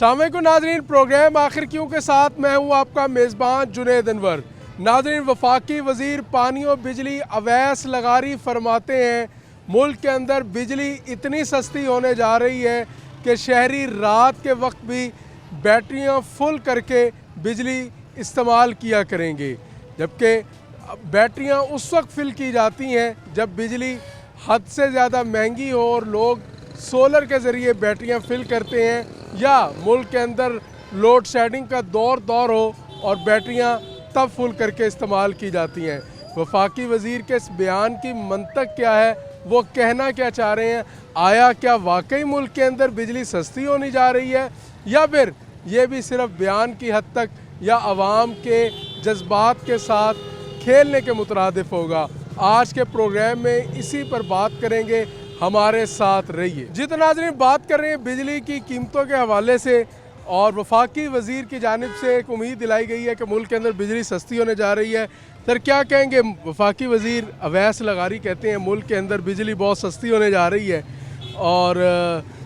अस्सलामुअलैकुम नाज़रीन, प्रोग्राम आखिर क्यों के साथ मैं हूँ आपका मेज़बान जुनैद अनवर। नाज़रीन, वफाकी वज़ीर पानी और बिजली अवैस लगारी फरमाते हैं मुल्क के अंदर बिजली इतनी सस्ती होने जा रही है कि शहरी रात के वक्त भी बैटरियाँ फुल करके बिजली इस्तेमाल किया करेंगे, जबकि बैटरियाँ उस वक्त फिल की जाती हैं जब बिजली हद से ज़्यादा महंगी हो और लोग सोलर के ज़रिए बैटरियाँ फिल करते हैं, या मुल्क के अंदर लोड शेडिंग का दौर हो और बैटरियाँ तब फुल करके इस्तेमाल की जाती हैं। वफाकी वज़ीर के इस बयान की मंतक क्या है, वो कहना क्या चाह रहे हैं? आया क्या वाकई मुल्क के अंदर बिजली सस्ती होने जा रही है, या फिर ये भी सिर्फ बयान की हद तक या आवाम के जज्बात के साथ खेलने के मुतरादिफ होगा? आज के प्रोग्राम में इसी पर बात करेंगे, हमारे साथ रहिए। जितना नाज़रीन बात कर रहे हैं बिजली की कीमतों के हवाले से, और वफाकी वज़ीर की जानिब से एक उम्मीद दिलाई गई है कि मुल्क के अंदर बिजली सस्ती होने जा रही है। सर, क्या कहेंगे? वफाकी वज़ीर अवैस लगारी कहते हैं मुल्क के अंदर बिजली बहुत सस्ती होने जा रही है, और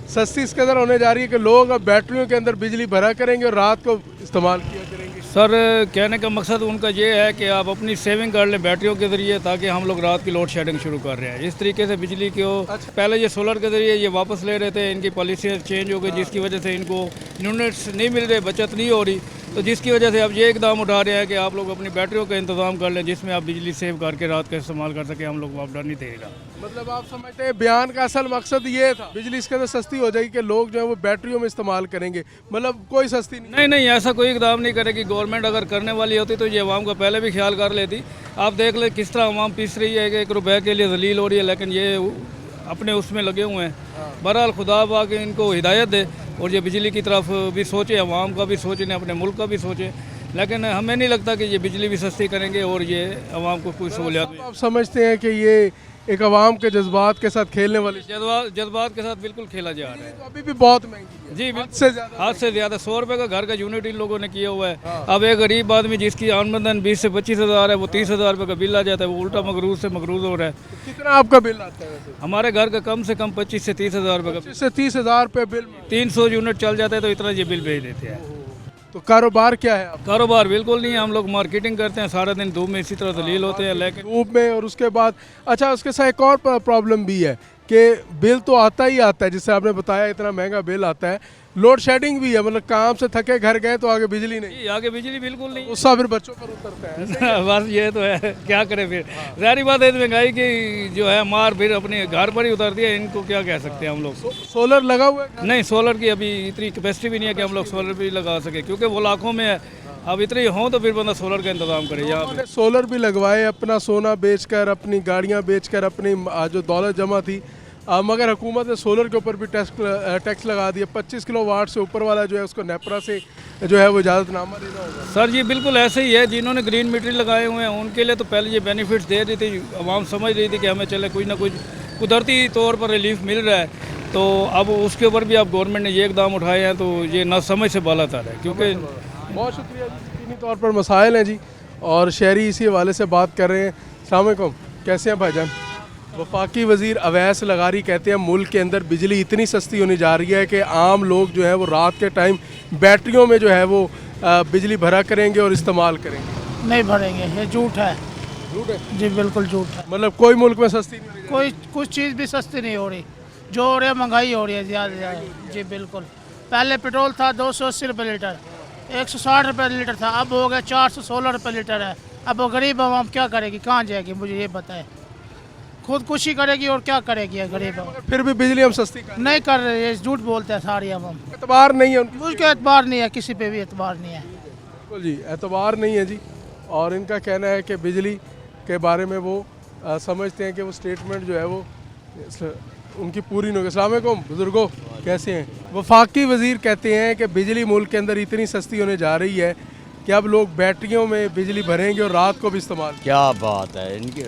सस्ती इस कदर होने जा रही है कि लोग अब बैटरियों के अंदर बिजली भरा करेंगे और रात को इस्तेमाल किया करेंगे। सर, कहने का मकसद उनका ये है कि आप अपनी सेविंग कर लें बैटरियों के ज़रिए, ताकि हम लोग रात की लोड शेडिंग शुरू कर रहे हैं। इस तरीके से बिजली को पहले ये सोलर के ज़रिए ये वापस ले रहे थे, इनकी पॉलिसी चेंज हो गई, जिसकी वजह से इनको यूनिट्स नहीं मिल रहे, बचत नहीं हो रही, तो जिसकी वजह से अब ये इकदाम उठा रहे हैं कि आप लोग अपनी बैटरियों का इंतज़ाम कर लें, जिसमें आप बिजली सेव करके रात का इस्तेमाल कर सकें। हम लोग वापस नहीं देगा। मतलब आप समझते हैं बयान का असल मकसद ये था बिजली इस कदर सस्ती हो जाएगी कि लोग जो है वो बैटरियों में इस्तेमाल करेंगे, मतलब कोई सस्ती नहीं, ऐसा कोई इकदाम नहीं करेगी। गवर्नमेंट अगर करने वाली होती तो ये अवाम का पहले भी ख्याल कर लेती। आप देख ले किस तरह अवाम पीस रही है कि 1 रुपये के लिए जलील हो रही है, लेकिन ये अपने उसमें लगे हुए हैं। बहरहाल खुदा बाकी इनको हिदायत दे और ये बिजली की तरफ भी सोचे, अवाम का भी सोचें, अपने मुल्क का भी सोचें, लेकिन हमें नहीं लगता कि ये बिजली भी सस्ती करेंगे और ये अवाम को कोई सहूलियत। आप समझते हैं कि ये एक अवाम के जज्बात के साथ खेलने वाली जज्बात के साथ बिल्कुल खेला जा रहा है। तो अभी भी बहुत महंगी है। जी, हद से ज़्यादा 100 रुपये का घर का यूनिट इन लोगों ने किया हुआ है। अब एक गरीब आदमी जिसकी आमदन 20 से 25 हज़ार है, वो 30,000 रुपये का बिल आ जाता है, वो उल्टा मकरूज से मकरूज हो रहा है। तो कितना आपका बिल आता है वैसे? हमारे घर का कम से कम 25 से 30 हज़ार रुपये का, 25 से 30,000 रुपये बिल। 300 यूनिट चल जाता है तो इतना ये बिल भेज देते हैं। तो कारोबार क्या है आपका? कारोबार बिल्कुल नहीं है। हम लोग मार्केटिंग करते हैं, सारा दिन धूप में इसी तरह दलील होते हैं, लेकिन धूप में। और उसके बाद अच्छा, उसके साथ एक और प्रॉब्लम भी है कि बिल तो आता ही आता है, जिससे आपने बताया इतना महंगा बिल आता है। लोड शेडिंग भी है, मतलब काम से थके घर गए तो आगे बिजली नहीं, आगे बिजली बिल्कुल नहीं। उसका फिर बच्चों पर उतरता है। बस ये तो है, क्या करें फिर। जारी बात है, महंगाई की जो है मार फिर अपने घर पर ही उतरती है। इनको क्या कह सकते हैं हम लोग। सोलर लगा हुआ है? नहीं, सोलर की अभी इतनी कैपेसिटी भी नहीं है कि हम लोग सोलर भी लगा सके, क्योंकि वो लाखों में है। अब इतनी हों तो फिर बंदा सोलर का इंतजाम करे। यहाँ पे सोलर भी लगवाए, अपना सोना बेचकर, अपनी गाड़ियाँ बेचकर, अपनी जो दौलत जमा थी, मगर हुकूमत ने सोलर के ऊपर भी टैक्स लगा दिया। 25 किलोवाट से ऊपर वाला जो है उसको नेपरा से जो है वो इजाज़तनामा देना होगा। सर जी, बिल्कुल ऐसे ही है। जिन्होंने ग्रीन मीटर लगाए हुए हैं उनके लिए तो पहले ये बेनिफिट्स दे रही थी, आवाम समझ रही थी कि हमें चले कुछ ना कुछ कुदरती तौर पर रिलीफ मिल रहा है, तो अब उसके ऊपर भी अब गवर्नमेंट ने ये इकदाम उठाए हैं, तो ये ना समझ से बाला तर है। क्योंकि बहुत शुक्रिया जी। यकीनी तौर पर मसाइल हैं जी, और शहरी इसी हवाले से बात कर रहे हैं। अस्सलाम वालेकुम, कैसे हैं भाईजान? वफाकी वज़ीर अवैस लगारी कहते हैं मुल्क के अंदर बिजली इतनी सस्ती होने जा रही है कि आम लोग जो है वो रात के टाइम बैटरियों में जो है वो बिजली भरा करेंगे और इस्तेमाल करेंगे। नहीं भरेंगे, ये झूठ है। झूठ है जी, बिल्कुल झूठ है। मतलब कोई मुल्क में सस्ती नहीं हो रही? कोई कुछ चीज़ भी सस्ती नहीं हो रही, जो हो रही है महंगाई हो रही है ज़्यादा से ज़्यादा। जी बिल्कुल। पहले पेट्रोल था 280 रुपये लीटर, 160 रुपये लीटर था, अब हो गया 416 रुपये लीटर है। अब वो गरीब आवाम क्या करेगी, कहाँ जाएगी, मुझे ये बताए। खुदकुशी करेगी और क्या करेगी गरीब आवाम? फिर भी बिजली हम सस्ती नहीं कर रहे, ये झूठ बोलते हैं सारी आवाम। एतबार नहीं है उनकी। मुझको एतबार नहीं है, किसी पे भी एतबार नहीं है। बिल्कुल जी, एतबार नहीं है जी। और इनका कहना है कि बिजली के बारे में वो समझते हैं कि वो स्टेटमेंट जो है वो उनकी पूरी नहीं होगी। अस्सलाम वालेकुम बुजुर्गो, कैसे हैं? वफाकी वज़ीर कहते हैं कि बिजली मुल्क के अंदर इतनी सस्ती होने जा रही है कि अब लोग बैटरियों में बिजली भरेंगे और रात को भी इस्तेमाल। क्या बात है, इनकी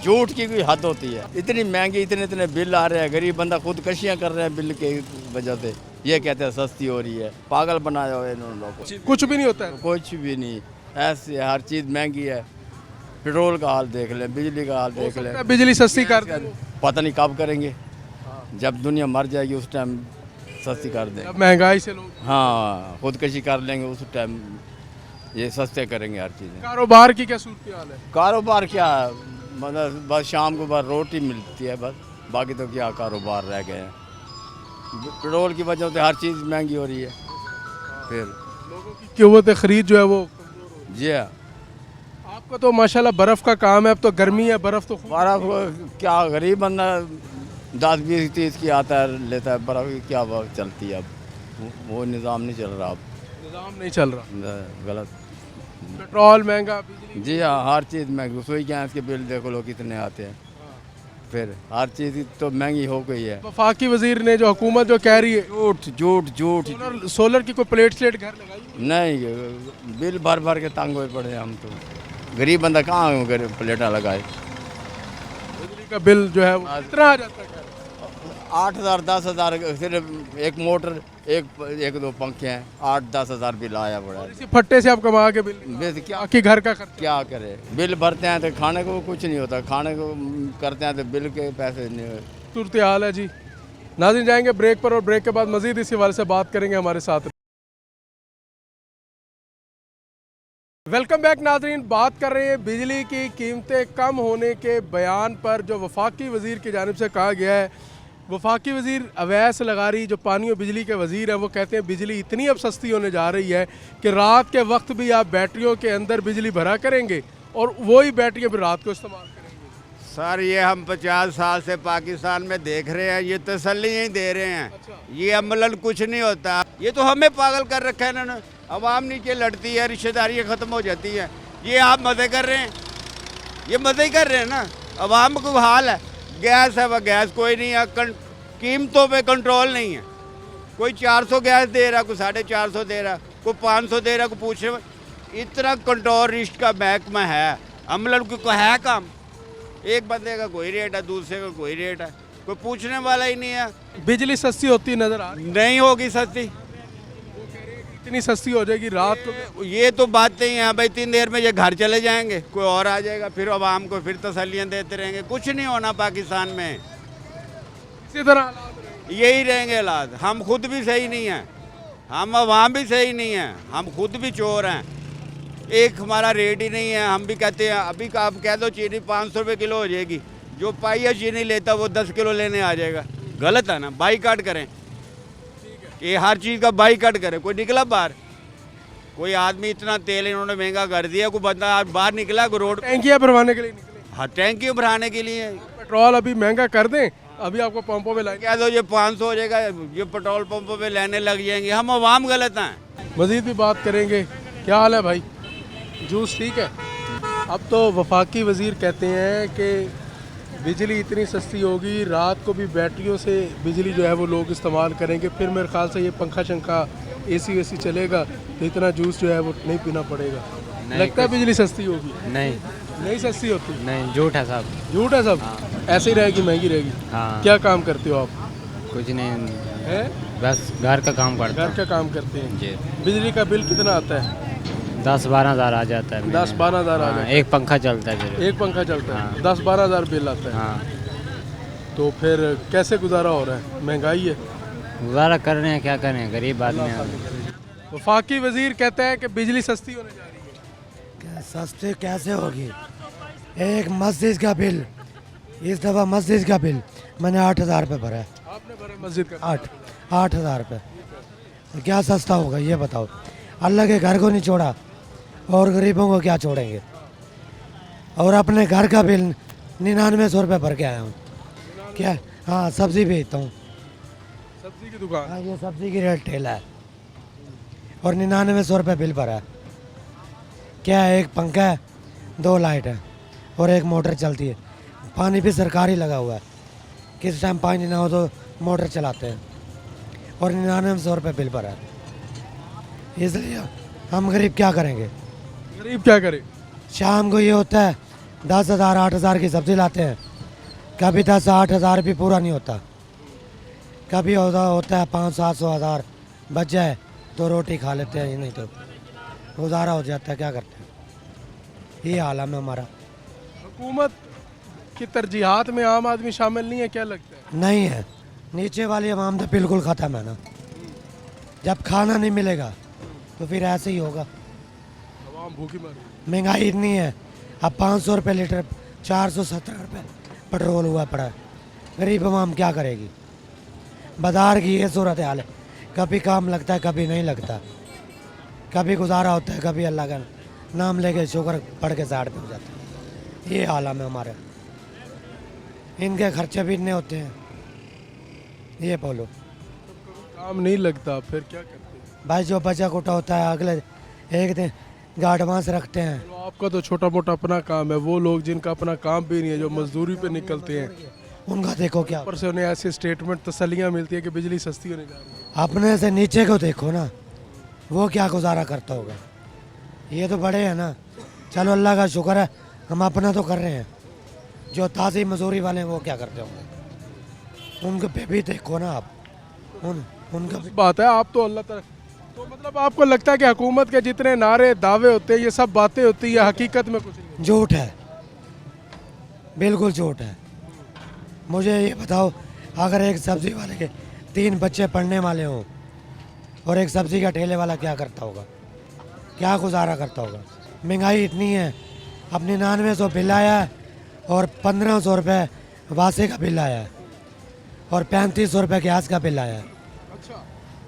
झूठ की कोई हद होती है। इतनी महंगी, इतने बिल आ रहे हैं, गरीब बंदा खुदकशियाँ कर रहे हैं बिल के वजह से। ये कहते हैं सस्ती हो रही है, पागल बनाया हुआ है इन्होंने लोगों को। कुछ भी नहीं होता है, कुछ भी नहीं, ऐसे हर चीज़ महंगी है। पेट्रोल का हाल देख लें, बिजली का हाल देख लें। बिजली सस्ती कर दें, पता नहीं कब करेंगे, जब दुनिया मर जाएगी उस टाइम सस्ती कर देंगे। अब महंगाई से लोग हाँ, खुदकशी कर लेंगे उस टाइम, ये सस्ते करेंगे हर चीज़ें। कारोबार की क्या सूरत हाल है? कारोबार क्या है, मतलब बस शाम को बस रोटी मिलती है बस, बाकी तो क्या कारोबार रह गए हैं। पेट्रोल की वजह से हर चीज़ महंगी हो रही है। फिर लोगों की क़ुव्वत खरीद जो है वो जी हाँ, आपका तो माशाल्लाह बर्फ़ का काम है, अब तो गर्मी है, बर्फ़ तो खूब बर्फ़ क्या गरीब बंदा 10-20-30 की आता है लेता है, बर्फ़ की क्या चलती है अब, वो निज़ाम नहीं चल रहा अब, निज़ाम नहीं चल रहा। गलत। पेट्रोल महंगा, बिजली जी हाँ, हर चीज़ महंगी, रसोई गैस के बिल देखो लोग कितने आते हैं। फिर हर चीज़ तो महंगी हो गई है। वफाकी वजीर ने जो हुकूमत जो कह रही है झूठ झूठ झूठ। सोलर की कोई प्लेट स्लेट घर लगाई, नहीं, बिल भर भर के तंग हुए पड़े हैं हम तो, गरीब बंदा कहाँ प्लेटा लगाए। बिजली का बिल जो है वो कितना आ जाता है? 8,000 10,000 सिर्फ एक मोटर, एक दो पंखे हैं, 8-10 हज़ार बिल आया पड़ा है। इसी फट्टे से आप कमा के बिल वैसे क्या बाकी घर का खर्चा। क्या करे, बिल भरते हैं तो खाने को कुछ नहीं होता, खाने को करते हैं तो बिल के पैसे नहीं होते। सूरत हाल है जी। नाज़रीन जाएंगे ब्रेक पर और ब्रेक के बाद मजीद इसी हवाले से बात करेंगे, हमारे साथ। वेलकम बैक नाज़रीन, बात कर रहे हैं बिजली की कीमतें कम होने के बयान पर जो वफाकी वज़ीर की जानिब से कहा गया है। वफाकी वज़ीर अवैस लगारी जो पानी और बिजली के वज़ीर हैं, वो कहते हैं बिजली इतनी अब सस्ती होने जा रही है कि रात के वक्त भी आप बैटरियों के अंदर बिजली भरा करेंगे और वही बैटरियाँ फिर रात को इस्तेमाल करेंगे। सर ये हम 50 साल से पाकिस्तान में देख रहे हैं, ये तसल्ली ही दे रहे हैं। ये अमलन कुछ नहीं होता, ये तो हमें पागल कर रखा है इन्होंने। अवाम नीचे लड़ती है, रिश्तेदारियाँ ख़त्म हो जाती है, ये आप मज़े कर रहे हैं, ये मज़े ही कर रहे हैं ना। अवाम को हाल है, गैस है वह गैस कोई नहीं है, कीमतों पे कंट्रोल नहीं है। कोई 400 गैस दे रहा, कोई 450 दे रहा, कोई 500 दे रहा, कोई पूछने में इतना कंट्रोल रिश्त का महकमा है। अमलन को है काम, एक बंदे का कोई रेट है, दूसरे का कोई रेट है, कोई पूछने वाला ही नहीं है। बिजली सस्ती होती नज़र आ रही नहीं होगी सस्ती, इतनी सस्ती हो जाएगी रात को। ये तो बातें ही हैं भाई। 3 देर में ये घर चले जाएंगे, कोई और आ जाएगा, फिर आवाम को फिर तसल्लियाँ देते रहेंगे। कुछ नहीं होना पाकिस्तान में, इसी तरह हालात रहेंगे। यही रहेंगे हालात। हम खुद भी सही नहीं हैं, हम आवाम भी सही नहीं हैं, हम खुद भी चोर हैं। एक हमारा रेट ही नहीं है, हम भी कहते हैं अभी का आप कह दो चीनी 500 रुपये किलो हो जाएगी, जो पाइया चीनी लेता वो 10 किलो लेने आ जाएगा। गलत है ना, बाईकाट करें, ये हर चीज़ का बाईकाट करें। कोई निकला बाहर, कोई आदमी इतना तेल इन्होंने महंगा कर दिया, कोई बंदा आज बाहर निकला, कोई रोड टैंकियाँ भरवाने के लिए निकले, हाँ टैंकी भराने के लिए। पेट्रोल अभी महंगा कर दें, अभी आपको पंपों पे लाएंगे। कह दो ये 500 हो जाएगा, ये पेट्रोल पंपों पे लेने लग जाएंगे। हम आवाम गलत हैं। मज़ीद भी बात करेंगे। क्या हाल है भाई, जूस ठीक है? अब तो वफाकी वज़ीर कहते हैं कि बिजली इतनी सस्ती होगी, रात को भी बैटरियों से बिजली जो है वो लोग इस्तेमाल करेंगे, फिर मेरे ख्याल से ये पंखा शंखा एसी वेसी चलेगा तो इतना जूस जो है वो नहीं पीना पड़ेगा। लगता है बिजली सस्ती होगी? नहीं सस्ती होती, नहीं, झूठ है साहब, झूठ है सब। ऐसे ही रहेगी, महंगी रहेगी। हाँ। क्या काम करते हो आप? कुछ नहीं, है बस घर का काम करता घर का काम करते हैं जी। बिजली का बिल कितना आता है? 10-12 हज़ार आ जाता है। 10-12 हज़ार आ हाँ, जाता है। एक पंखा चलता है फिर। एक पंखा चलता है, हाँ। 10-12 हज़ार बिल आता है। हाँ, तो फिर कैसे गुजारा हो रहा है? महंगाई है। गुजारा कर रहे हैं, क्या करें, गरीब आदमी हैं। वफाकी वजीर कहता है कि बिजली सस्ती होने जा रही है। सस्ते कैसे होगी? एक मस्जिद का बिल, इस दफ़ा मस्जिद का बिल मैंने 8,000 रुपये भरा है। आपने भरे मस्जिद का? 8,000 रुपये। क्या सस्ता होगा ये बताओ? अल्लाह के घर को नहीं छोड़ा और गरीबों को क्या छोड़ेंगे? और अपने घर का बिल 9900 रुपये भर के आया हूँ। क्या? हाँ, सब्ज़ी बेचता हूँ। सब्जी की दुकान? हाँ, ये सब्ज़ी की रेट ठेला है और 9900 रुपये बिल भरा है। क्या है? एक पंखा है, 2 लाइट है और एक मोटर चलती है। पानी भी सरकारी लगा हुआ है, किस टाइम पानी ना हो तो मोटर चलाते हैं और 9900 रुपये बिल भरा है। इसलिए हम गरीब क्या करेंगे? गरीब क्या करे? शाम को ये होता है 10,000 8,000 की सब्ज़ी लाते हैं, कभी 10-8 हज़ार भी पूरा नहीं होता, कभी होता है 500-700 हज़ार बच जाए तो रोटी खा लेते हैं, नहीं तो गुजारा हो जाता है। क्या करते हैं? ये हाल है हमारा। हुकूमत की तरजीहात में आम आदमी शामिल नहीं है, क्या लगता है? नहीं है, नीचे वाली आवाम तो बिल्कुल ख़त्म है ना। जब खाना नहीं मिलेगा तो फिर ऐसे ही होगा। आवाम भूखी मर महंगाई इतनी है, अब 500 रुपये लीटर, 470 रुपये पेट्रोल हुआ पड़ा है। गरीब आवाम क्या करेगी? बाजार की ये सूरत हाल है, कभी काम लगता है कभी नहीं लगता, कभी गुजारा होता है कभी अल्लाह का नाम लेके शुक्र पढ़ के साइड पे हो जाता है। ये हाल है हमारे, इनके खर्चे भी इतने होते हैं। ये बोलो काम नहीं लगता फिर क्या करते हैं? भाई, जो बचा कुटा होता है अगले एक दिन गार्डवांस रखते हैं। तो आपका तो छोटा मोटा अपना काम है, वो लोग जिनका अपना काम भी नहीं है, जो मजदूरी पे निकलते हैं, उनका देखो क्या, ऊपर से उन्हें ऐसे स्टेटमेंट तसल्लियाँ मिलती है कि बिजली सस्ती होने जा रही है। अपने से नीचे को देखो ना, वो क्या गुजारा करता होगा। ये तो बड़े हैं ना, चलो अल्लाह का शुक्र है हम अपना तो कर रहे हैं। जो ताज़ी मजदूरी वाले हैं वो क्या करते होंगे, उनके पे भी देखो ना आप, उनका भी। बात है आप तो अल्लाह ताला, तो मतलब आपको लगता है कि हुकूमत के जितने नारे दावे होते हैं ये सब बातें होती है, हकीकत में कुछ नहीं? झूठ है, बिल्कुल झूठ है। मुझे ये बताओ, अगर एक सब्जी वाले के 3 बच्चे पढ़ने वाले हों और एक सब्जी का ठेले वाला क्या करता होगा, क्या गुजारा करता होगा? महंगाई इतनी है, अब 9900 बिल आया है और 1500 रुपये वासे का बिल आया है और 3500 रुपये गैस का बिल आया है। अच्छा,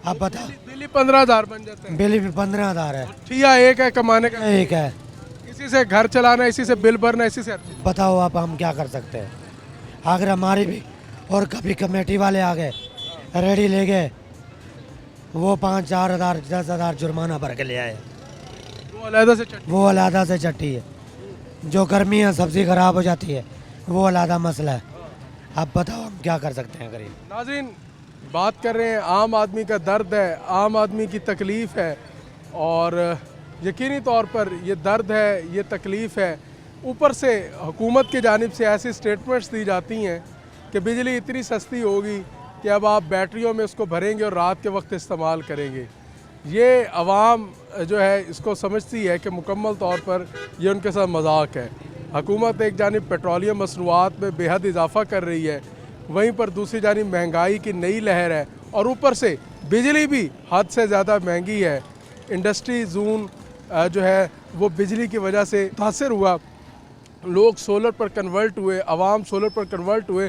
अब बताओ, बिल 15,000 बन जाता है, बिल भी 15,000 है, ठिया एक है कमाने का, एक है। इसी से घर चलाना, इसी से बिल भरना, इसी से बताओ आप हम क्या कर सकते हैं? अगर हमारी भी, और कभी कमेटी वाले आ गए, रेडी ले गए, वो 5-4 हज़ार 10 हज़ार जुर्माना भर के ले आए, वो अलहदा से चटनी। वो अलहदा से चट्टी है। जो गर्मी है सब्ज़ी ख़राब हो जाती है, वो अलहदा मसला है। अब बताओ हम क्या कर सकते हैं गरीब? नाज़रीन, बात कर रहे हैं, आम आदमी का दर्द है, आम आदमी की तकलीफ़ है, और यकीनी तौर पर ये दर्द है, ये तकलीफ़ है। ऊपर से हुकूमत की जानिब से ऐसी स्टेटमेंट्स दी जाती हैं कि बिजली इतनी सस्ती होगी कि अब आप बैटरियों में उसको भरेंगे और रात के वक्त इस्तेमाल करेंगे। ये अवाम जो है इसको समझती है कि मुकम्मल तौर पर ये उनके साथ मजाक है। हुकूमत एक जानिब पेट्रोलियम मसनूआत में बेहद इजाफ़ा कर रही है, वहीं पर दूसरी जानिब महंगाई की नई लहर है, और ऊपर से बिजली भी हद से ज़्यादा महंगी है। इंडस्ट्री जोन जो है वो बिजली की वजह से मुतासर हुआ, लोग सोलर पर कन्वर्ट हुए, अवाम सोलर पर कन्वर्ट हुए,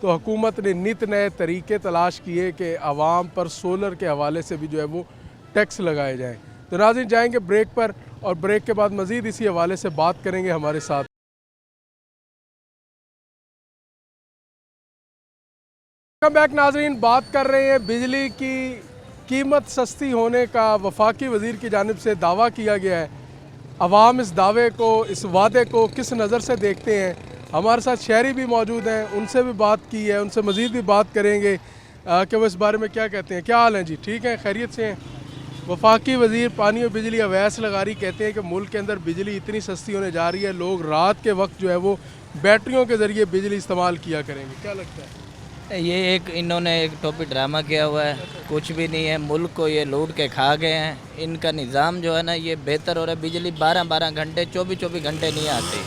तो हुकूमत ने नित नए तरीके तलाश किए कि अवाम पर सोलर के हवाले से भी जो है वो टैक्स लगाए जाएँ। तो नाज़रीन, जाएंगे ब्रेक पर, और ब्रेक के बाद मज़ीद इसी हवाले से बात करेंगे हमारे साथ। वेलकम बैक नाज़रीन, बात कर रहे हैं बिजली की कीमत सस्ती होने का वफाकी वज़ीर की जानिब से दावा किया गया है। अवाम इस दावे को, इस वादे को किस नज़र से देखते हैं? हमारे साथ शहरी भी मौजूद हैं, उनसे भी बात की है, उनसे मज़ीद भी बात करेंगे कि वो इस बारे में क्या कहते हैं। क्या हाल है जी? ठीक है, खैरियत से हैं? वफाकी वज़ीर पानी और बिजली अवैस लगारी कहते हैं कि मुल्क के अंदर बिजली इतनी सस्ती होने जा रही है, लोग रात के वक्त जो है वो बैटरियों के ज़रिए बिजली इस्तेमाल किया करेंगे। क्या लगता है? ये एक इन्होंने एक टॉपिक ड्रामा किया हुआ है, कुछ भी नहीं है। मुल्क को ये लूट के खा गए हैं। इनका निज़ाम जो है ना ये बेहतर हो रहा है। बिजली 12-12 घंटे 24-24 घंटे नहीं आती।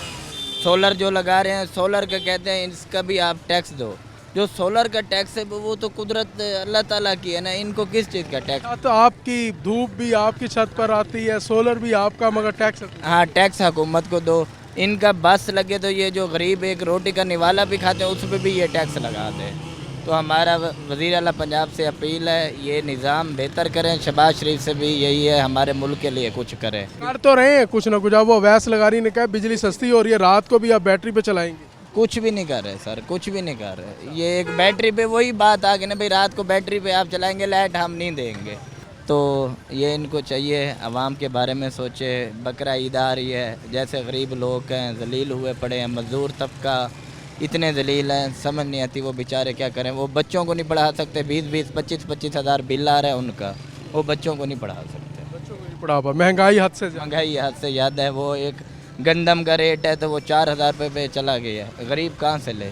सोलर जो लगा रहे हैं, सोलर का कहते हैं इसका भी आप टैक्स दो। जो सोलर का टैक्स है वो तो कुदरत अल्लाह ताला की है ना, इनको किस चीज़ का टैक्स? तो आपकी धूप भी आपकी छत पर आती है, सोलर भी आपका, मगर टैक्स? हाँ, टैक्स हुकूमत को दो। इनका बस लगे तो ये जो गरीब एक रोटी का निवाला भी खाते हैं उस पर भी ये टैक्स लगा दें। तो हमारा वज़ीर आला पंजाब से अपील है, ये निज़ाम बेहतर करें। शहबाज शरीफ से भी यही है, हमारे मुल्क के लिए कुछ करें। कर तो रहे हैं कुछ ना कुछ। अब वो अवैस लगारी ने कहा बिजली सस्ती हो रही है, रात को भी आप बैटरी पे चलाएंगे। कुछ भी नहीं कर रहे सर, कुछ भी नहीं कर रहे। ये एक बैटरी पे वही बात आ गई ना भाई, रात को बैटरी पे आप चलाएंगे, लाइट हम नहीं देंगे। तो ये इनको चाहिए आवाम के बारे में सोचे। बकरा ईद आ रही है, जैसे गरीब लोग हैं, जलील हुए पड़े हैं, मज़दूर तबका इतने जलील हैं, समझ नहीं आती वो बेचारे क्या करें। वो बच्चों को नहीं पढ़ा सकते, 20-20 25-25 हज़ार बिल आ रहा है उनका, वो बच्चों को नहीं पढ़ा सकते। बच्चों को नहीं पढ़ा पा, महंगाई हद से महंगाई हद से ज़्यादा है। वो एक गंदम का रेट है तो वो 4,000 रुपये पे चला गया है। गरीब कहाँ से ले?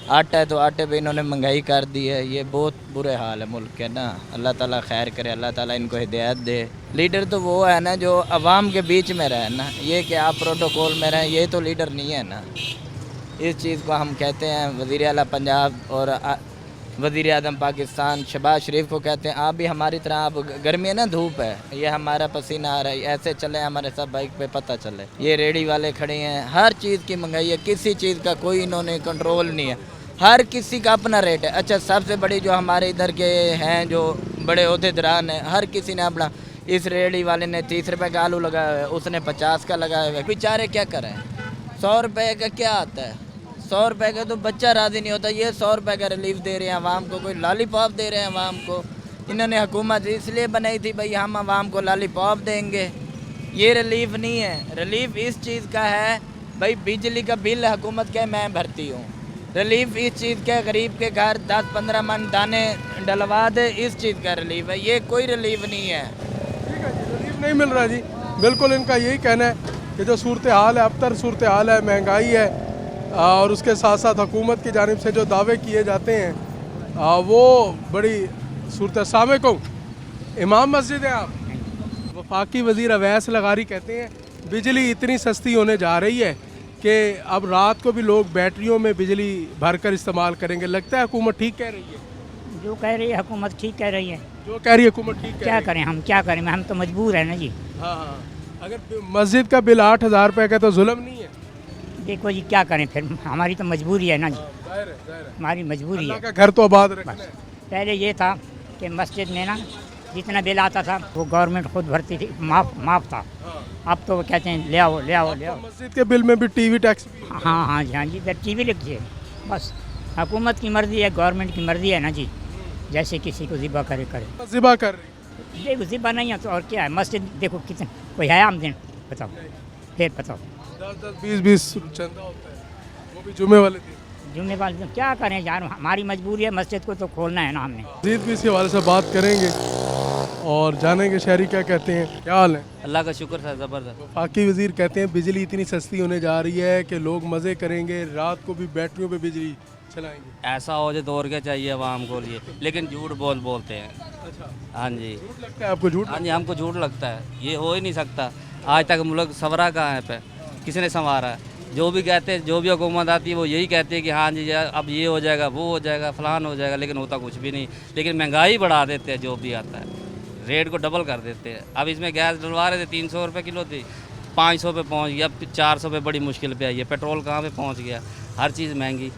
आटा है तो आटे पे इन्होंने महंगाई कर दी है। ये बहुत बुरे हाल है मुल्क के ना। अल्लाह ताला खैर करे, अल्लाह ताला इनको हिदायत दे। लीडर तो वो है ना जो अवाम के बीच में रहे ना, ये कि आप प्रोटोकॉल में रहें, ये तो लीडर नहीं है ना। इस चीज़ को हम कहते हैं वज़ीर आला पंजाब और वज़ीर आज़म पाकिस्तान शहबाज शरीफ को कहते हैं आप भी हमारी तरह, आप गर्मी है ना, धूप है, ये हमारा पसीना आ रहा है, ऐसे चले हमारे सब बाइक पे पता चले। ये रेडी वाले खड़े हैं, हर चीज़ की महंगाई है, किसी चीज़ का कोई इन्होंने कंट्रोल नहीं है, हर किसी का अपना रेट है। अच्छा, सबसे बड़ी जो हमारे इधर के हैं जो बड़े अहदेदारान हैं, हर किसी ने अपना, इस रेडी वाले ने 30 रुपये का आलू लगाया हुआ है, उसने 50 का लगाया हुआ है। बेचारे क्या करें, 100 रुपये का क्या आता है, 100 रुपये का तो बच्चा राज़ी नहीं होता। ये 100 रुपये का रिलीफ दे रहे हैं आवाम को, कोई लॉलीपॉप दे रहे हैं आवाम को। इन्होंने हुकूमत इसलिए बनाई थी भाई हम आवाम को लॉलीपॉप देंगे, ये रिलीफ नहीं है। रिलीफ इस चीज़ का है भाई, बिजली का बिल हुकूमत के मैं भरती हूँ, रिलीफ इस चीज़ के गरीब के घर 10-15 मन दाने डलवा दे, इस चीज़ का रिलीफ है, ये कोई रिलीफ नहीं है। ठीक है जी, रिलीफ नहीं मिल रहा जी। बिल्कुल इनका यही कहना है कि जो सूरत हाल है, अबतर सूरत हाल है, महंगाई है और उसके साथ साथ हुकूमत की जानिब से जो दावे किए जाते हैं वो बड़ी सूरत। अस्सलाम वालेकुम, इमाम मस्जिद है आप? वफाकी वज़ीर अवैस लगारी कहते हैं बिजली इतनी सस्ती होने जा रही है कि अब रात को भी लोग बैटरियों में बिजली भरकर इस्तेमाल करेंगे। लगता है हुकूमत ठीक कह रही है? जो कह रही है हुकूमत ठीक कह रही है। जो कह रही है हुकूमत ठीक कह क्या रही है। करें, हम क्या करें, हम तो मजबूर है ना जी। हाँ हाँ, अगर मस्जिद का बिल 8,000 रुपये का तो जुल्म नहीं है? देखो जी क्या करें, फिर हमारी तो मजबूरी है ना जी, जाहिर है, जाहिर है। हमारी मजबूरी अल्लाह है। का घर तो आबाद रखना बस है। पहले ये था कि मस्जिद में ना जितना बिल आता था वो गवर्नमेंट खुद भरती थी, माफ़ था। अब तो वो कहते हैं ले आओ ले आओ ले आओ। मस्जिद के बिल में भी टीवी टैक्स भी है। हाँ हाँ जी, हाँ जी, इधर टीवी लिखिए। बस हुकूमत की मर्ज़ी है, गवर्नमेंट की मर्ज़ी है ना जी, जैसे किसी को ज़िबा करे करे। ज़िबा कर रही देखो ज़िबा नहीं है तो और क्या है। मस्जिद देखो कितने कोई है आमदन, बताओ फिर बताओ। 10-10, 20-20 चंदा होता है, वो भी जुमे वाले दिन। जुम्मे वाले दिन क्या करें यार, हमारी मजबूरी है, मस्जिद को तो खोलना है ना हमने। मजीद भी इसी हवाले से बात करेंगे और जानेंगे शहरी क्या कहते हैं। क्या हाल है? अल्लाह का शुक्र था, ज़बरदस्त। वफाकी वज़ीर कहते हैं बिजली इतनी सस्ती होने जा रही है कि लोग मज़े करेंगे, रात को भी बैटरियों पे बिजली चलाएंगे। ऐसा हो जाए तो और क्या चाहिए आवाम को लिए, लेकिन झूठ बोलते हैं। अच्छा, हाँ जी, झूठ लगता है आपको? झूठ हाँ जी, हमको झूठ लगता है, ये हो ही नहीं सकता। आज तक मुल्क संवरा कहाँ है, पे किसने संवारा है? जो भी कहते हैं, जो भी हुकूमत आती है वो यही कहती है कि हाँ जी अब ये हो जाएगा, वो हो जाएगा, फलान हो जाएगा, लेकिन होता कुछ भी नहीं। लेकिन महंगाई बढ़ा देते हैं, जो भी आता है रेट को डबल कर देते हैं। अब इसमें गैस डलवा रहे थे 300 रुपये किलो थी, 500 पे पहुँच गया, अब 400 पे बड़ी मुश्किल पे आई है। पेट्रोल कहाँ पे पहुँच गया, हर चीज़ महंगी,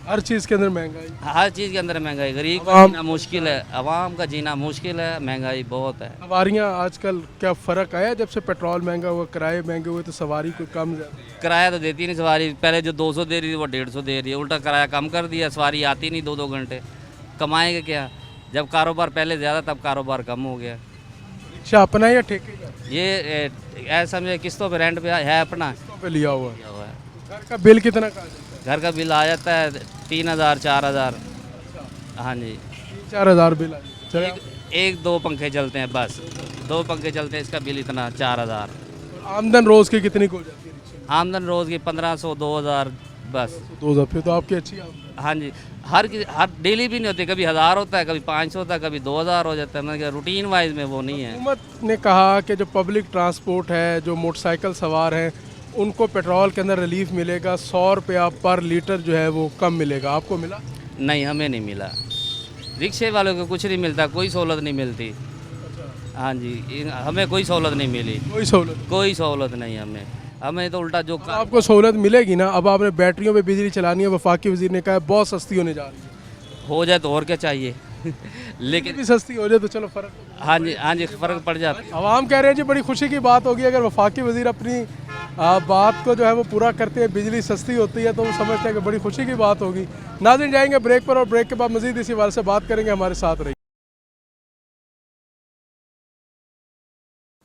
हर चीज़ के अंदर महंगाई, हर चीज़ के अंदर महंगाई। गरीब का जीना मुश्किल है, आवाम का जीना मुश्किल है, महंगाई बहुत है। सवारियाँ आजकल क्या फ़र्क आया जब से पेट्रोल महंगा हुआ, किराए महंगे हुए, तो सवारी को कम ज़्यादा? किराया तो देती नहीं सवारी, पहले जो 200 दे रही थी वो 150 दे रही है, उल्टा किराया कम कर दिया, सवारी आती नहीं 2-2 घंटे, कमाएंगे क्या? जब कारोबार पहले ज़्यादा तब कारोबार कम हो गया। रिक्शा अपना है या ठेके का? ये ऐसा समझे किस्तों पे, रेंट पे है, अपना किस्तों पे लिया हुआ है। किया हुआ है। घर का बिल कितना का आ जाता है? घर का बिल आ जाता है 3,000-4,000। हाँ जी, 3-4 हज़ार बिल आ जाता है। चलिए, 1-2 पंखे चलते हैं, बस 2 पंखे चलते हैं, इसका बिल इतना 4,000। आमदन रोज़ की कितनी को हो जाती है रिक्शे में? आमदन रोज़ की 1500-2,000 बस। 2,000, फिर तो आपकी अच्छी आमदन। हाँ जी, हर डेली भी नहीं होती, कभी 1,000 होता है, कभी 500 होता है, कभी 2,000 हो जाता है। मतलब रूटीन वाइज में वो नहीं है। हुकूमत ने कहा कि जो पब्लिक ट्रांसपोर्ट है, जो मोटरसाइकिल सवार हैं, उनको पेट्रोल के अंदर रिलीफ मिलेगा, 100 रुपया पर लीटर जो है वो कम मिलेगा। आपको मिला? नहीं, हमें नहीं मिला। रिक्शे वालों को कुछ नहीं मिलता, कोई सहूलत नहीं मिलती। हाँ जी, हमें कोई सहूलत नहीं मिली, कोई सहूलत नहीं हमें तो उल्टा जो आपको सहूलत मिलेगी ना। अब आपने बैटरियों पे बिजली चलानी है, वफाकी वज़ीर ने कहा है बहुत सस्ती होने जा रही है। हो जाए तो और क्या चाहिए लेकिन भी सस्ती हो जाए तो चलो फ़र्क। हाँ जी, फ़र्क पड़ जाता है। आवाम कह रहे हैं जी बड़ी खुशी की बात होगी अगर वफाकी वज़ीर अपनी बात को जो है वो पूरा करते हैं, बिजली सस्ती होती है, तो वो समझते हैं कि बड़ी खुशी की बात होगी। नाज़रीन, जाएंगे ब्रेक पर और ब्रेक के बाद मज़ीद इसी बारे से बात करेंगे। हमारे साथ रहिए।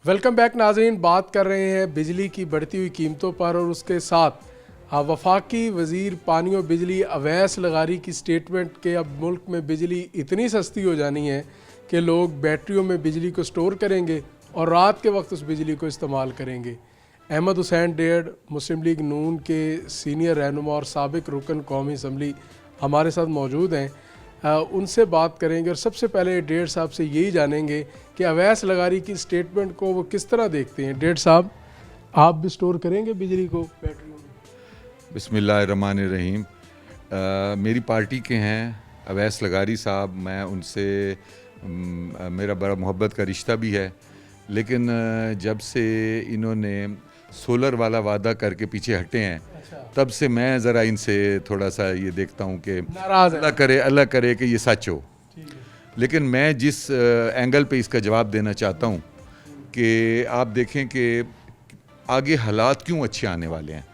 वेलकम बैक नाज़रीन, बात कर रहे हैं बिजली की बढ़ती हुई कीमतों पर और उसके साथ वफाकी वज़ीर पानी और बिजली अवैस लगारी की स्टेटमेंट के अब मुल्क में बिजली इतनी सस्ती हो जानी है कि लोग बैटरियों में बिजली को स्टोर करेंगे और रात के वक्त उस बिजली को इस्तेमाल करेंगे। अहमद हुसैन डेढ़ मुस्लिम लीग नून के सीनियर रहनुमा और साबिक रुकन कौमी असम्बली हमारे साथ मौजूद हैं। उनसे बात करेंगे और सबसे पहले डेढ़ साहब से यही जानेंगे कि अवैस लगारी की स्टेटमेंट को वो किस तरह देखते हैं। डेढ़ साहब, आप भी स्टोर करेंगे बिजली को बैटरियों में? बिस्मिल्लाहिर्रहमानिर्रहीम। मेरी पार्टी के हैं अवैस लगारी साहब, मैं उनसे मेरा बड़ा मोहब्बत का रिश्ता भी है, लेकिन जब से इन्होंने सोलर वाला वादा करके पीछे हटे हैं, तब से मैं ज़रा इनसे थोड़ा सा ये देखता हूँ कि अल्लाह करे कि ये सच हो। लेकिन मैं जिस एंगल पे इसका जवाब देना चाहता हूँ कि आप देखें कि आगे हालात क्यों अच्छे आने वाले हैं।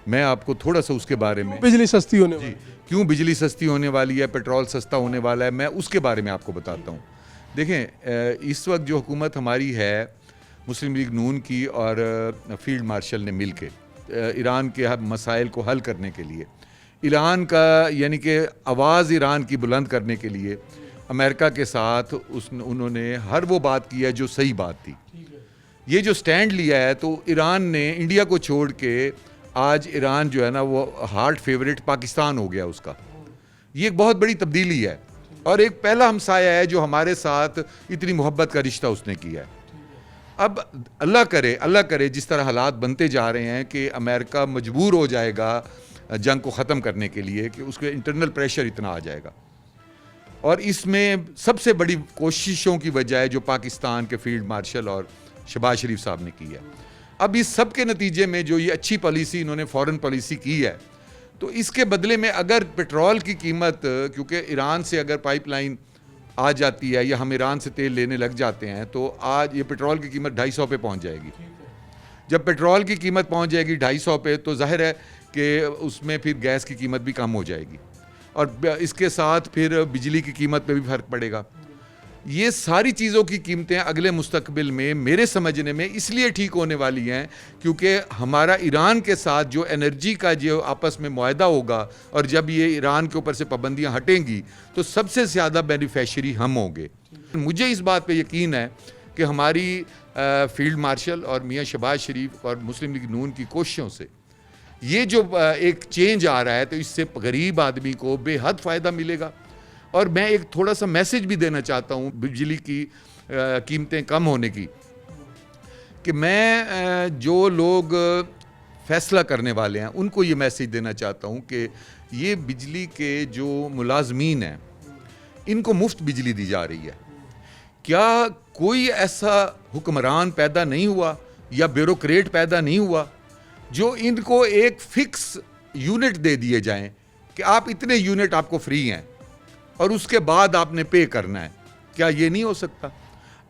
मैं आपको थोड़ा सा उसके बारे में, बिजली सस्ती होने वाली, क्यों बिजली सस्ती होने वाली है, पेट्रोल सस्ता होने वाला है, मैं उसके बारे में आपको बताता हूँ। देखें, इस वक्त जो हुकूमत हमारी है मुस्लिम लीग नून की और फील्ड मार्शल ने मिल के ईरान के मसाइल को हल करने के लिए, ईरान का यानी कि आवाज़ ईरान की बुलंद करने के लिए अमेरिका के साथ उन्होंने हर वो बात की है जो सही बात थी। ये जो स्टैंड लिया है, तो ईरान ने इंडिया को छोड़ के आज ईरान जो है ना वो हार्ट फेवरेट पाकिस्तान हो गया उसका। ये एक बहुत बड़ी तब्दीली है और एक पहला हमसाया है जो हमारे साथ इतनी मोहब्बत का रिश्ता उसने किया है। अब अल्लाह करे जिस तरह हालात बनते जा रहे हैं कि अमेरिका मजबूर हो जाएगा जंग को ख़त्म करने के लिए, कि उसके इंटरनल प्रेशर इतना आ जाएगा। और इसमें सबसे बड़ी कोशिशों की वजह है जो पाकिस्तान के फील्ड मार्शल और शहबाज शरीफ साहब ने की है। अब इस सब के नतीजे में जो ये अच्छी पॉलिसी इन्होंने फॉरेन पॉलिसी की है, तो इसके बदले में अगर पेट्रोल की कीमत, क्योंकि ईरान से अगर पाइपलाइन आ जाती है या हम ईरान से तेल लेने लग जाते हैं, तो आज ये पेट्रोल की कीमत 250 पे पहुंच जाएगी। जब पेट्रोल की कीमत पहुंच जाएगी 250 पे, तो जाहिर है कि उसमें फिर गैस की कीमत भी कम हो जाएगी और इसके साथ फिर बिजली की कीमत पे भी फ़र्क पड़ेगा। ये सारी चीज़ों की कीमतें अगले मुस्तकबिल में मेरे समझने में इसलिए ठीक होने वाली हैं क्योंकि हमारा ईरान के साथ जो एनर्जी का जो आपस में मुआहदा होगा, और जब ये ईरान के ऊपर से पाबंदियां हटेंगी तो सबसे ज़्यादा बेनिफिशियरी हम होंगे। मुझे इस बात पे यकीन है कि हमारी फील्ड मार्शल और मियाँ शहबाज शरीफ और मुस्लिम लीग नून की कोशिशों से ये जो एक चेंज आ रहा है, तो इससे गरीब आदमी को बेहद फ़ायदा मिलेगा। और मैं एक थोड़ा सा मैसेज भी देना चाहता हूँ बिजली की कीमतें कम होने की, कि मैं जो लोग फ़ैसला करने वाले हैं उनको ये मैसेज देना चाहता हूँ कि ये बिजली के जो मुलाजमीन हैं इनको मुफ्त बिजली दी जा रही है। क्या कोई ऐसा हुक्मरान पैदा नहीं हुआ या ब्यूरोक्रेट पैदा नहीं हुआ जो इनको एक फ़िक्स यूनिट दे दिए जाएं कि आप इतने यूनिट आपको फ्री हैं और उसके बाद आपने पे करना है? क्या ये नहीं हो सकता?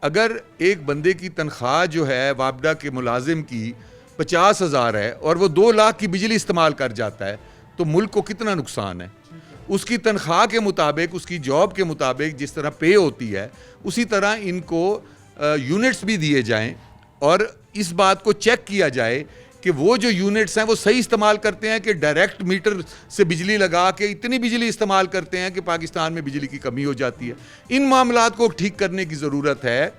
अगर एक बंदे की तनख्वाह जो है वापडा के मुलाजिम की 50,000 है और वो 2 लाख की बिजली इस्तेमाल कर जाता है, तो मुल्क को कितना नुकसान है। उसकी तनख्वाह के मुताबिक, उसकी जॉब के मुताबिक जिस तरह पे होती है, उसी तरह इनको यूनिट्स भी दिए जाएं और इस बात को चेक किया जाए कि वो जो यूनिट्स हैं वो सही इस्तेमाल करते हैं कि डायरेक्ट मीटर से बिजली लगा के इतनी बिजली इस्तेमाल करते हैं कि पाकिस्तान में बिजली की कमी हो जाती है। इन मामलात को ठीक करने की ज़रूरत है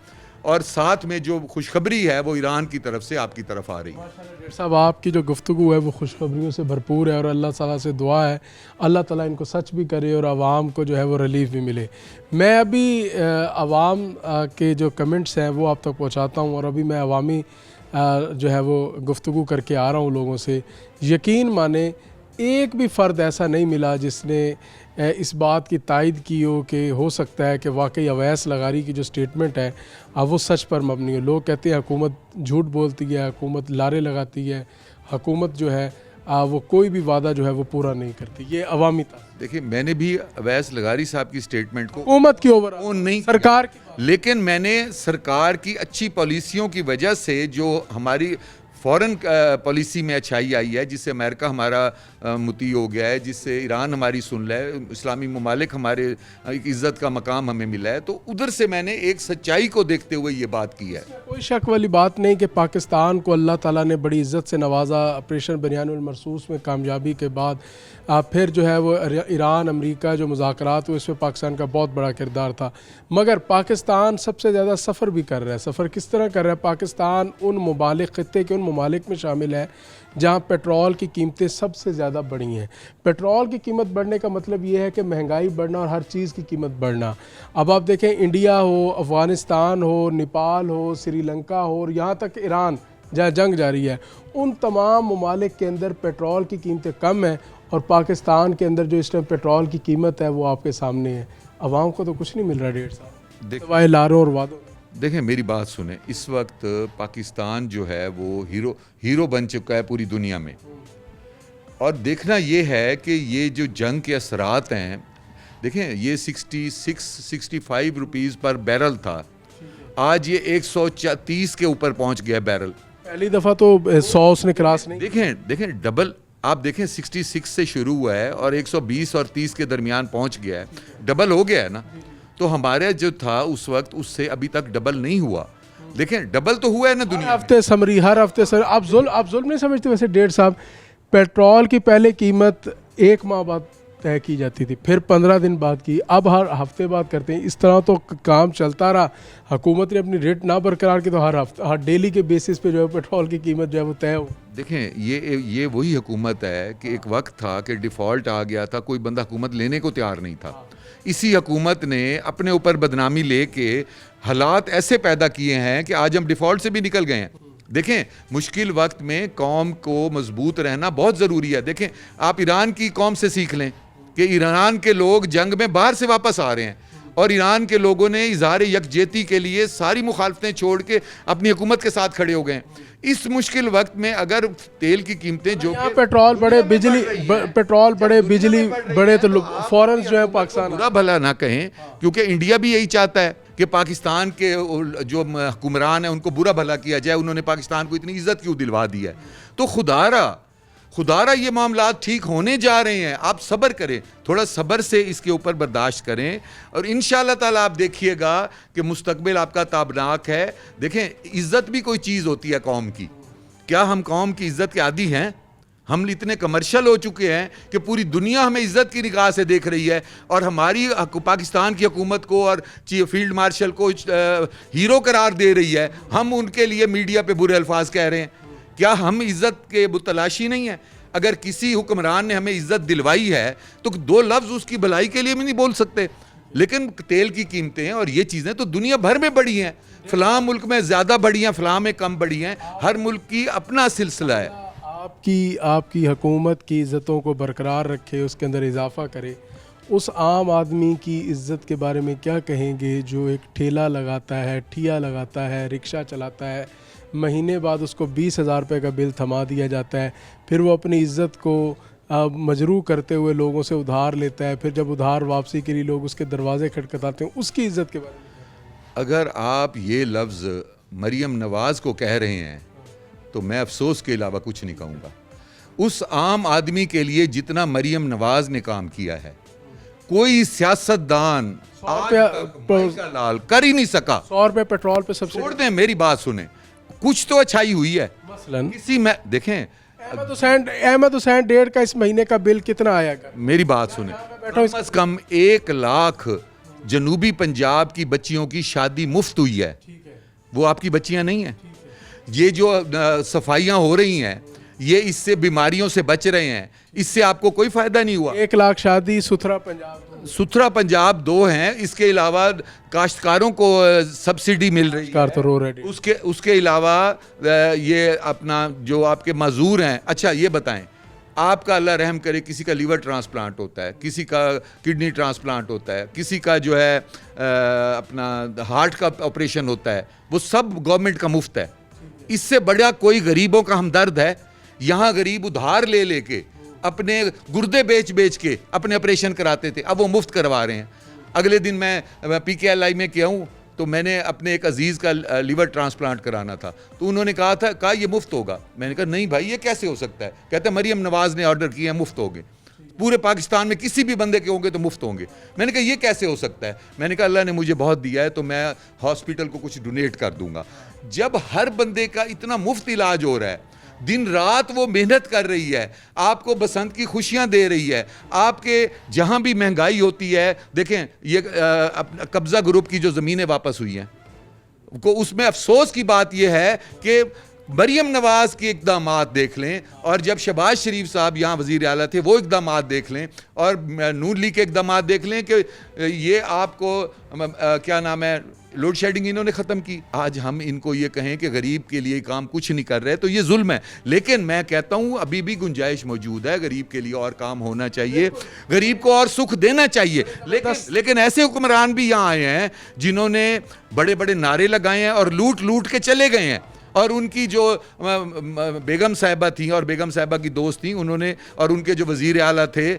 और साथ में जो खुशखबरी है वो ईरान की तरफ से आपकी तरफ आ रही है। डॉक्टर साहब, आपकी जो गुफ्तगू है वो खुशखबरियों से भरपूर है और अल्लाह ताला से दुआ है अल्लाह ताला इनको सच भी करे और आवाम को जो है वो रिलीफ भी मिले। मैं अभी आवाम के जो कमेंट्स हैं वो आप तक पहुँचाता हूँ और अभी मैं अवामी जो है वो गुफ्तगू करके आ रहा हूँ लोगों से। यकीन माने एक भी फ़र्द ऐसा नहीं मिला जिसने इस बात की तायद की हो कि हो सकता है कि वाकई अवैस लगारी की जो स्टेटमेंट है वो सच पर मबनी हो। लोग कहते हैं हुकूमत झूठ बोलती है, हुकूमत लारे लगाती है, हुकूमत जो है वो कोई भी वादा जो है वो पूरा नहीं करती। ये अवामी था। देखिए, मैंने भी अवैस लगारी साहब की स्टेटमेंट को हुकूमत की ओवर नहीं सरकार की, लेकिन मैंने सरकार की अच्छी पॉलिसियों की वजह से जो हमारी फ़ॉरेन पॉलिसी में अच्छाई आई है, जिससे अमेरिका हमारा मुती हो गया है, जिससे ईरान हमारी सुन है, इस्लामी ममालिक हमारे एक इज़्ज़त का मकाम हमें मिला है, तो उधर से मैंने एक सच्चाई को देखते हुए ये बात की है। कोई शक वाली बात नहीं कि पाकिस्तान को अल्लाह ताला ने बड़ी इज़्ज़त से नवाजा। ऑपरेशन बनियानुल मरसूस में कामयाबी के बाद फिर जो है वो ईरान अमेरिका जो मुज़ाकरात हुए इसमें पाकिस्तान का बहुत बड़ा किरदार था। मगर पाकिस्तान सबसे ज़्यादा सफ़र भी कर रहा है। सफ़र किस तरह कर रहा है? पाकिस्तान उन ममालिक ख़ित्ते के उन ममालिक में शामिल है जहाँ पेट्रोल की कीमतें सबसे ज़्यादा बढ़ी हैं। पेट्रोल की कीमत बढ़ने का मतलब ये है कि महंगाई बढ़ना और हर चीज़ की कीमत बढ़ना। अब आप देखें, इंडिया हो, अफ़गानिस्तान हो, नेपाल हो, श्रीलंका हो और यहाँ तक ईरान जहाँ जंग जारी है, उन तमाम ममालिक के अंदर पेट्रोल की कीमतें कम हैं और पाकिस्तान के अंदर जो इस टाइम पेट्रोल की कीमत है वो आपके सामने है, आवाम को तो कुछ नहीं मिल रहा 1.5 साल वाए लारों और वादों। देखें मेरी बात सुने, इस वक्त पाकिस्तान जो है वो हीरो बन चुका है पूरी दुनिया में। और देखना ये है कि ये जो जंग के असरात हैं, देखें ये 65 रुपीज़ पर बैरल था, आज ये 130 के ऊपर पहुंच गया बैरल। पहली दफ़ा तो 100 उसने क्रॉस नहीं। देखें डबल, आप देखें 66 से शुरू हुआ है और 120 और 30 के दरमियान पहुंच गया है, डबल हो गया है ना। तो हमारे जो था उस वक्त उससे अभी तक डबल नहीं हुआ। देखें डबल तो हुआ है ना दुनिया में। हफ्ते समरी, हर हफ्ते सर आप जुल्म नहीं समझते वैसे 1.5 साहब? पेट्रोल की पहले कीमत 1 माह बाद तय की जाती थी, फिर 15 दिन बाद की, अब हर हफ्ते बाद करते हैं। इस तरह तो काम चलता रहा, हुकूमत ने अपनी रेट ना बरकरार की तो हर हफ्ते हर डेली के बेसिस पे जो है पेट्रोल की कीमत जो है वो तय हो। देखें ये वही हुकूमत है कि एक वक्त था कि डिफ़ॉल्ट आ गया था, कोई बंदा हुकूमत लेने को तैयार नहीं था। इसी हुकूमत ने अपने ऊपर बदनामी लेके हालात ऐसे पैदा किए हैं कि आज हम डिफ़ॉल्ट से भी निकल गए हैं। देखें मुश्किल वक्त में कौम को मजबूत रहना बहुत ज़रूरी है। देखें आप ईरान की कौम से सीख लें कि ईरान के लोग जंग में बाहर से वापस आ रहे हैं और ईरान के लोगों ने इज़हार यकजहती के लिए सारी मुखालफतें छोड़ के अपनी हुकूमत के साथ खड़े हो गए हैं। इस मुश्किल वक्त में अगर तेल की कीमतें जो पेट्रोल बढ़े, बिजली बढ़े तो फौरन जो है पाकिस्तान बुरा भला ना कहें, क्योंकि इंडिया भी यही चाहता है कि पाकिस्तान के जो हुक्मरान हैं उनको बुरा भला किया जाए। उन्होंने पाकिस्तान को इतनी इज्जत क्यों दिलवा दी है? तो खुदारा ये मामला ठीक होने जा रहे हैं। आप सब्र करें, थोड़ा सब्र से इसके ऊपर बर्दाश्त करें और इंशाअल्लाह ताला आप देखिएगा कि मुस्तकबिल आपका ताबनाक है। देखें इज़्ज़त भी कोई चीज़ होती है कौम की। क्या हम कौम की इज़्ज़त के आदी हैं? हम इतने कमर्शियल हो चुके हैं कि पूरी दुनिया हमें इज़्ज़त की निगाह से देख रही है और हमारी पाकिस्तान की हुकूमत को और फील्ड मार्शल को हीरो करार दे रही है। हम उनके लिए मीडिया पे बुरे अल्फाज कह रहे हैं। क्या हम इज़्ज़त के मुतलाशी नहीं है? अगर किसी हुक्मरान ने हमें इज़्ज़त दिलवाई है तो 2 लफ्ज़ उसकी भलाई के लिए भी नहीं बोल सकते। लेकिन तेल की कीमतें और ये चीज़ें तो दुनिया भर में बढ़ी हैं। फ़लाँ मुल्क में ज़्यादा बढ़ी हैं, फ़लाँ में कम बढ़ी हैं। हर मुल्क की अपना सिलसिला है। आपकी हुकूमत की इज़्ज़तों को बरकरार रखे, उसके अंदर इजाफा करे। उस आम आदमी की इज़्ज़त के बारे में क्या कहेंगे जो एक ठेला लगाता है, ठिया लगाता है, रिक्शा चलाता है, महीने बाद उसको 20,000 रुपये का बिल थमा दिया जाता है, फिर वो अपनी इज़्ज़त को मजरू करते हुए लोगों से उधार लेता है, फिर जब उधार वापसी के लिए लोग उसके दरवाजे खटखटाते हैं, उसकी इज़्ज़त के बारे में? अगर आप ये लफ्ज़ मरियम नवाज़ को कह रहे हैं तो मैं अफसोस के अलावा कुछ नहीं कहूँगा। उस आम आदमी के लिए जितना मरियम नवाज़ ने काम किया है कोई सियासतदान लाल कर ही नहीं सका। 100 रुपये पेट्रोल पे सब्सिडी। छोड़ दें, मेरी बात सुने, कुछ तो अच्छाई हुई है। मसलन किसी में देखें अहमद हुसैन 1.5 का इस महीने का बिल कितना आया? मेरी बात सुने, कम से कम 1 लाख जनूबी पंजाब की बच्चियों की शादी मुफ्त हुई है। वो आपकी बच्चियां नहीं हैं। ये जो सफाइयां हो रही हैं ये इससे बीमारियों से बच रहे हैं, इससे आपको कोई फायदा नहीं हुआ। 1 लाख शादी सुथरा पंजाब 2 हैं। इसके अलावा काश्तकारों को सब्सिडी मिल रही है तो रो रहे। उसके अलावा ये अपना जो आपके मजदूर हैं। अच्छा ये बताएं, आपका अल्लाह रहम करे किसी का लीवर ट्रांसप्लांट होता है, किसी का किडनी ट्रांसप्लांट होता है, किसी का जो है अपना हार्ट का ऑपरेशन होता है, वो सब गवर्नमेंट का मुफ्त है। इससे बड़ा कोई गरीबों का हमदर्द है? यहाँ गरीब उधार ले लेके अपने गुर्दे बेच के अपने ऑपरेशन कराते थे, अब वो मुफ्त करवा रहे हैं। अगले दिन मैं PKLI में गया हूँ तो मैंने अपने एक अजीज़ का लीवर ट्रांसप्लांट कराना था, तो उन्होंने कहा ये मुफ्त होगा। मैंने कहा नहीं भाई ये कैसे हो सकता है? कहते हैं मरियम नवाज़ ने ऑर्डर किया है, मुफ्त होंगे। पूरे पाकिस्तान में किसी भी बंदे के होंगे तो मुफ्त होंगे। मैंने कहा ये कैसे हो सकता है? मैंने कहा अल्लाह ने मुझे बहुत दिया है तो मैं हॉस्पिटल को कुछ डोनेट कर दूंगा। जब हर बंदे का इतना मुफ्त इलाज हो रहा है, दिन रात वो मेहनत कर रही है, आपको बसंत की खुशियां दे रही है, आपके जहां भी महंगाई होती है, देखें ये कब्जा ग्रुप की जो ज़मीनें वापस हुई हैं को उसमें अफसोस की बात यह है कि मरीम नवाज़ के इक़दामात देख लें, और जब शहबाज शरीफ साहब यहाँ वज़ीर आला थे वो इक़दामात देख लें, और नून लीग के इक़दामात देख लें कि ये आपको क्या नाम है लोड शेडिंग इन्होंने ख़त्म की। आज हम इनको ये कहें कि गरीब के लिए काम कुछ नहीं कर रहे तो ये जुल्म है। लेकिन मैं कहता हूँ अभी भी गुंजाइश मौजूद है, गरीब के लिए और काम होना चाहिए, गरीब को और सुख देना चाहिए। लेकिन ऐसे हुक्मरान भी यहाँ आए हैं जिन्होंने बड़े बड़े नारे लगाए हैं और लूट लूट के चले गए हैं, और उनकी जो बेगम साहिबा थी और बेगम साहिबा की दोस्त थी उन्होंने, और उनके जो वज़ीर आला थे।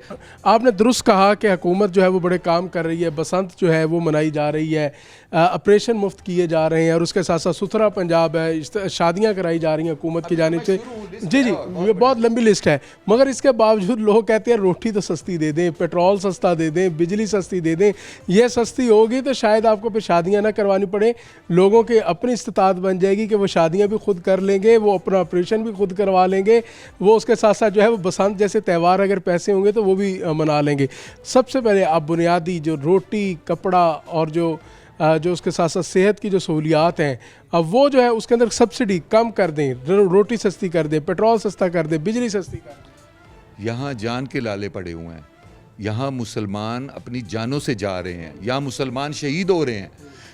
आपने दुरुस्त कहा कि हुकूमत जो है वो बड़े काम कर रही है, बसंत जो है वो मनाई जा रही है, ऑपरेशन मुफ्त किए जा रहे हैं, और उसके साथ साथ सुथरा पंजाब है, शादियां कराई जा रही हैं हुकूमत की जानिब से। जी जी, ये बहुत लंबी लिस्ट है, मगर इसके बावजूद लोग कहते हैं रोटी तो सस्ती दे दें, पेट्रोल सस्ता दे दें, बिजली सस्ती दे दें। ये सस्ती होगी तो शायद आपको फिर शादियाँ ना करवानी पड़े, लोगों के अपनी इस्तात बन जाएगी कि वो शादियाँ भी खुद कर लेंगे, वो अपना ऑपरेशन भी खुद करवा लेंगे, वो उसके साथ साथ जो है वो बसंत जैसे त्यौहार अगर पैसे होंगे तो वो भी मना लेंगे। सबसे पहले आप बुनियादी जो रोटी, कपड़ा और जो उसके साथ साथ सेहत की जो सहूलियात हैं, अब वो जो है उसके अंदर सब्सिडी कम कर दें, रोटी सस्ती कर दें, पेट्रोल सस्ता कर दें, बिजली सस्ती कर दें। यहाँ जान के लाले पड़े हुए हैं, यहाँ मुसलमान अपनी जानों से जा रहे हैं, यहाँ मुसलमान शहीद हो रहे हैं,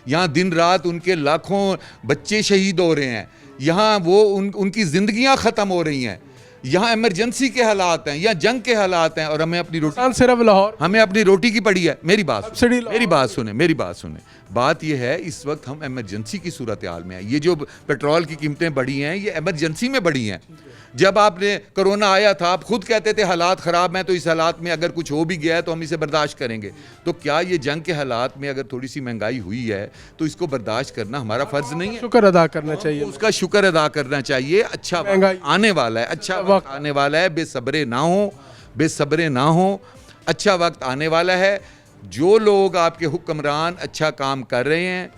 यहाँ दिन रात उनके लाखों बच्चे शहीद हो रहे हैं, यहाँ वो उनकी ज़िंदगियाँ ख़त्म हो रही हैं, यहाँ इमरजेंसी के हालात हैं, यहाँ जंग के हालात हैं, और हमें अपनी रोटी सिर्फ लाहौर, हमें अपनी रोटी की पड़ी है। मेरी बात सुने। बात यह है इस वक्त हम इमरजेंसी की सूरत हाल में है। ये जो पेट्रोल की कीमतें बढ़ी हैं ये इमरजेंसी में बढ़ी हैं। जब आपने कोरोना आया था आप खुद कहते थे हालात ख़राब हैं, तो इस हालात में अगर कुछ हो भी गया है तो हम इसे बर्दाश्त करेंगे। तो क्या ये जंग के हालात में अगर थोड़ी सी महंगाई हुई है तो इसको बर्दाश्त करना हमारा फ़र्ज़ नहीं है? शुक्र अदा करना चाहिए, उसका शुक्र अदा करना चाहिए। अच्छा वक्त आने वाला है, अच्छा वक्त आने वाला है, बेसब्रे ना हो, अच्छा वक्त आने वाला है। जो लोग आपके हुक्मरान अच्छा काम कर रहे हैं,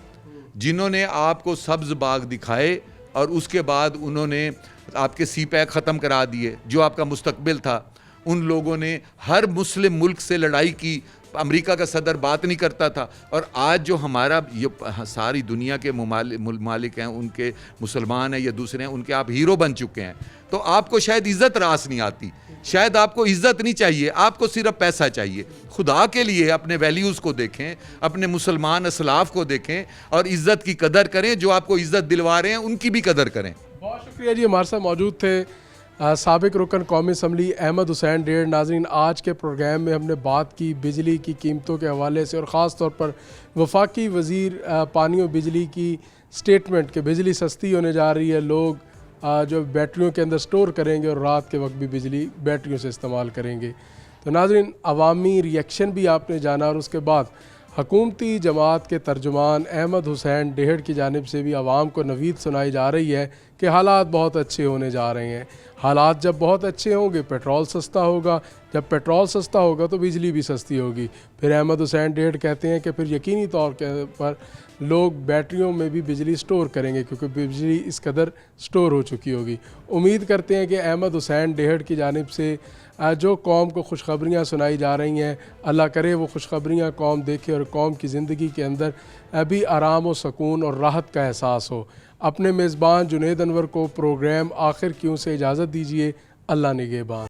जिन्होंने आपको सब्ज़ बाग दिखाए और उसके बाद उन्होंने आपके सी पैक ख़त्म करा दिए, जो आपका मुस्तकबिल था, उन लोगों ने हर मुस्लिम मुल्क से लड़ाई की। अमेरिका का सदर बात नहीं करता था, और आज जो हमारा ये सारी दुनिया के ममालिक हैं, उनके मुसलमान हैं या दूसरे हैं, उनके आप हीरो बन चुके हैं। तो आपको शायद इज़्ज़त रास नहीं आती, शायद आपको इज़्ज़त नहीं चाहिए, आपको सिर्फ पैसा चाहिए। खुदा के लिए अपने वैल्यूज़ को देखें, अपने मुसलमान असलाफ को देखें और इज़्ज़त की कदर करें। जो आपको इज़्ज़त दिलवा रहे हैं उनकी भी कदर करें। बहुत शुक्रिया जी। हमारे साथ मौजूद थे साबिक रुकन कौमी असम्बली अहमद हुसैन डेढ़। नाज़रीन, आज के प्रोग्राम में हमने बात की बिजली की कीमतों के हवाले से, और ख़ास तौर पर वफाकी वज़ीर पानी और बिजली की स्टेटमेंट कि बिजली सस्ती होने जा रही है, लोग जो बैटरियों के अंदर स्टोर करेंगे और रात के वक्त भी बिजली बैटरियों से इस्तेमाल करेंगे। तो नाज़रीन, अवामी रिएक्शन भी आपने जाना, और उसके बाद हकूमती जमात के तर्जुमान अहमद हुसैन डेढ़ की जानिब से भी आवाम को नवीद सुनाई जा रही है कि हालात बहुत अच्छे होने जा रहे हैं। हालात जब बहुत अच्छे होंगे पेट्रोल सस्ता होगा, जब पेट्रोल सस्ता होगा तो बिजली भी सस्ती होगी। फिर अहमद हुसैन डेढ़ कहते हैं कि फिर यकीनी तौर पर लोग बैटरियों में भी बिजली स्टोर करेंगे, क्योंकि बिजली इस कदर स्टोर हो चुकी होगी। उम्मीद करते हैं कि अहमद हुसैन डेढ़ की जानिब से जो कौम को खुशखबरियाँ सुनाई जा रही हैं, अल्लाह करे वो खुशखबरियाँ कौम देखे और कौम की ज़िंदगी के अंदर अभी आराम व सुकून और राहत का एहसास हो। अपने मेज़बान जुनैद अनवर को प्रोग्राम आखिर क्यों से इजाज़त दीजिए। अल्लाह निगहबान।